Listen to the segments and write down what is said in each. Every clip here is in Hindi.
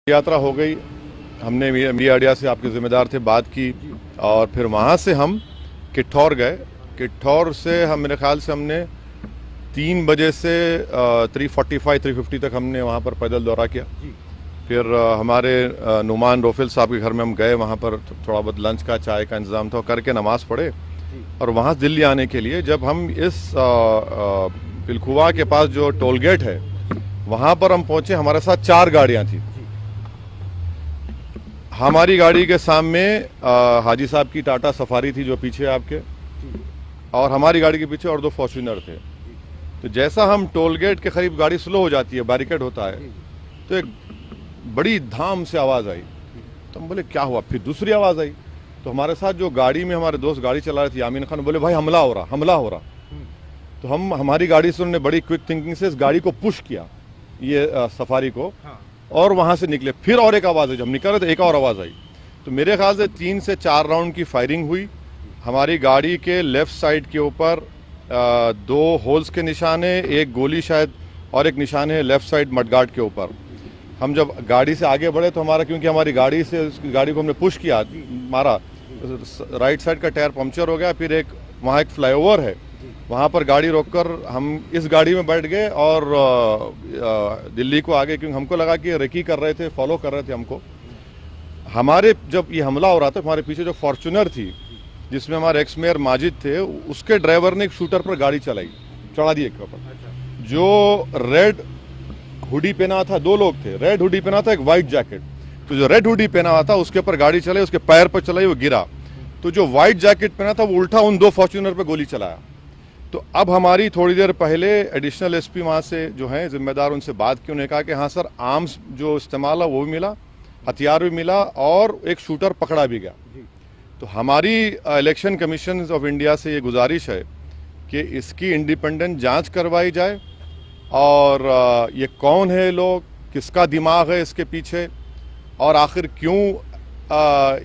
यात्रा हो गई। हमने मीडिया से आपके जिम्मेदार थे बात की और फिर वहाँ से हम किठौर गए। किठौर से हम मेरे ख्याल से हमने 3 बजे से 3:45-3:50 तक हमने वहाँ पर पैदल दौरा किया। फिर हमारे नुमान रोफिल साहब के घर में हम गए, वहाँ पर थोड़ा बहुत लंच का चाय का इंतज़ाम था, करके नमाज़ पढ़े और वहाँ दिल्ली आने के लिए जब हम इस पिलखुवा के पास जो टोल गेट है वहाँ पर हम पहुँचे, हमारे साथ 4 गाड़ियाँ थी। हमारी गाड़ी के सामने हाजी साहब की टाटा सफारी थी जो पीछे आपके, और हमारी गाड़ी के पीछे और 2 फॉर्च्यूनर थे। तो जैसा हम टोल गेट के करीब गाड़ी स्लो हो जाती है, बैरिकेड होता है, तो एक बड़ी धाम से आवाज़ आई। तो हम बोले क्या हुआ? फिर दूसरी आवाज़ आई तो हमारे साथ जो गाड़ी में हमारे दोस्त गाड़ी चला रहे थे यामीन खान, बोले भाई हमला हो रहा। तो हमारी गाड़ी से उन्होंने बड़ी क्विक थिंकिंग से इस गाड़ी को पुश किया, ये सफारी को, और वहां से निकले। फिर और एक आवाज़ आई, जब हम निकल रहे थे एक और आवाज़ आई। तो मेरे ख्याल से 3 से 4 राउंड की फायरिंग हुई। हमारी गाड़ी के लेफ्ट साइड के ऊपर 2 होल्स के निशान है, एक गोली शायद, और एक निशान है लेफ्ट साइड मडगार्ड के ऊपर। हम जब गाड़ी से आगे बढ़े तो क्योंकि हमारी गाड़ी को हमने पुश किया, मारा, राइट साइड का टायर पंक्चर हो गया। फिर वहाँ एक फ्लाईओवर है, वहाँ पर गाड़ी रोककर हम इस गाड़ी में बैठ गए और दिल्ली को आगे, क्योंकि हमको लगा कि रेकी कर रहे थे, फॉलो कर रहे थे हमको। हमारे जब ये हमला हो रहा था, हमारे पीछे जो फॉर्च्यूनर थी जिसमें हमारे एक्स मेयर माजिद थे, उसके ड्राइवर ने एक शूटर पर गाड़ी चढ़ा दी एक ऊपर। जो रेड हुडी पहना था, 2 लोग थे, रेड हुडी पहना था, एक वाइट जैकेट। तो जो रेड हुडी पहना हुआ था उसके ऊपर गाड़ी चलाई, उसके पैर पर चलाई, वो गिरा। तो जो व्हाइट जैकेट पहना था वो उल्टा उन 2 फॉर्च्यूनर पर गोली चलाया। तो अब हमारी थोड़ी देर पहले एडिशनल एसपी वहाँ से जो हैं जिम्मेदार, उनसे बात की। उन्होंने कहा कि हाँ सर, आर्म्स जो इस्तेमाल है वो भी मिला, हथियार भी मिला, और एक शूटर पकड़ा भी गया। तो हमारी इलेक्शन कमीशन ऑफ इंडिया से ये गुजारिश है कि इसकी इंडिपेंडेंट जांच करवाई जाए, और ये कौन है लोग, किसका दिमाग है इसके पीछे, और आखिर क्यों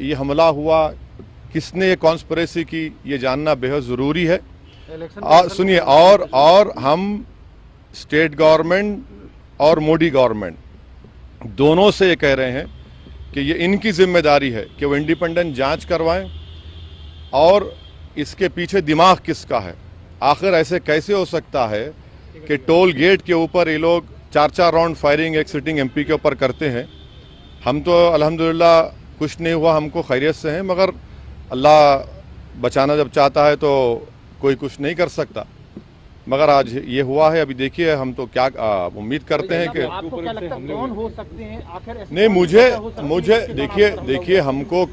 ये हमला हुआ, किसने ये कॉन्स्पिरेसी की, ये जानना बेहद ज़रूरी है। सुनिए, और हम स्टेट गवर्नमेंट और मोदी गवर्नमेंट दोनों से ये कह रहे हैं कि ये इनकी जिम्मेदारी है कि वो इंडिपेंडेंट जांच करवाएं, और इसके पीछे दिमाग किसका है। आखिर ऐसे कैसे हो सकता है कि टोल गेट के ऊपर ये लोग 4-4 राउंड फायरिंग एक सिटिंग एमपी के ऊपर करते हैं। हम तो अल्हम्दुलिल्लाह कुछ नहीं हुआ, हमको खैरियत से हैं, मगर अल्लाह बचाना जब चाहता है तो कोई कुछ नहीं कर सकता। मगर आज ये हुआ है। अभी देखिए, हम तो क्या उम्मीद करते हैं कि आपको क्या लगता है कौन हो सकते हैं आखिर? नहीं, मुझे देखिए हमको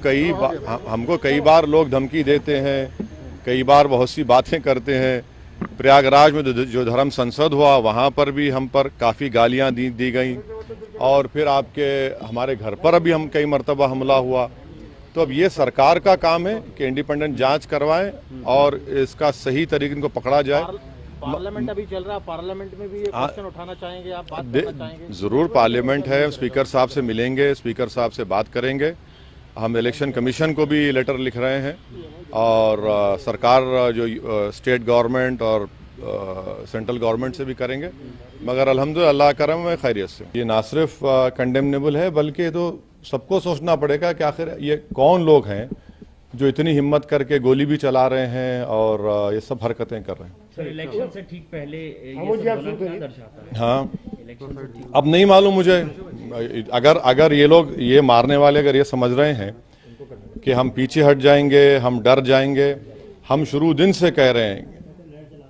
कई बार लोग धमकी देते हैं, कई बार बहुत सी बातें करते हैं। प्रयागराज में जो धर्म संसद हुआ वहाँ पर भी हम पर काफ़ी गालियाँ दी गई, और फिर हमारे घर पर अभी हम कई मरतबा हमला हुआ। तो अब ये सरकार का काम है कि इंडिपेंडेंट जांच करवाएं और इसका सही तरीके इनको पकड़ा जाए। पार्लियामेंट अभी चल रहा है, पार्लियामेंट में भी ये क्वेश्चन उठाना चाहेंगे आप, बात करना चाहेंगे? जरूर, पार्लियामेंट है, स्पीकर साहब से मिलेंगे, स्पीकर साहब से बात करेंगे। हम इलेक्शन कमीशन को भी लेटर लिख रहे हैं, और सरकार जो स्टेट गवर्नमेंट और सेंट्रल गवर्नमेंट से भी करेंगे। मगर अल्हम्दुलिल्लाह अल्लाह करम में खैरियत से। ये ना सिर्फ कंडेमनेबल है, बल्कि तो सबको सोचना पड़ेगा कि आखिर ये कौन लोग हैं जो इतनी हिम्मत करके गोली भी चला रहे हैं और ये सब हरकतें कर रहे हैं। सर, इलेक्शन से ठीक पहले ये सब क्या दर्शाता है? हाँ, इलेक्शन से ठीक अब नहीं मालूम मुझे। अगर ये लोग, ये मारने वाले अगर ये समझ रहे हैं कि हम पीछे हट जाएंगे, हम डर जाएंगे, हम शुरू दिन से कह रहे हैं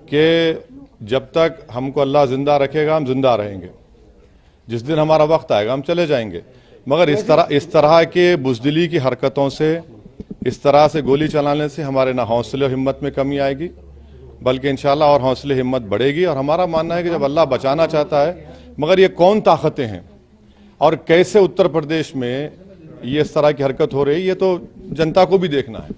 कि जब तक हमको अल्लाह जिंदा रखेगा हम जिंदा रहेंगे, जिस दिन हमारा वक्त आएगा हम चले जाएंगे। मगर इस तरह के बुज़दिली की हरकतों से, इस तरह से गोली चलाने से हमारे ना हौसले और हिम्मत में कमी आएगी, बल्कि इंशाल्लाह और हौसले हिम्मत बढ़ेगी। और हमारा मानना है कि जब अल्लाह बचाना चाहता है, मगर ये कौन ताकतें हैं और कैसे उत्तर प्रदेश में ये इस तरह की हरकत हो रही है, ये तो जनता को भी देखना है।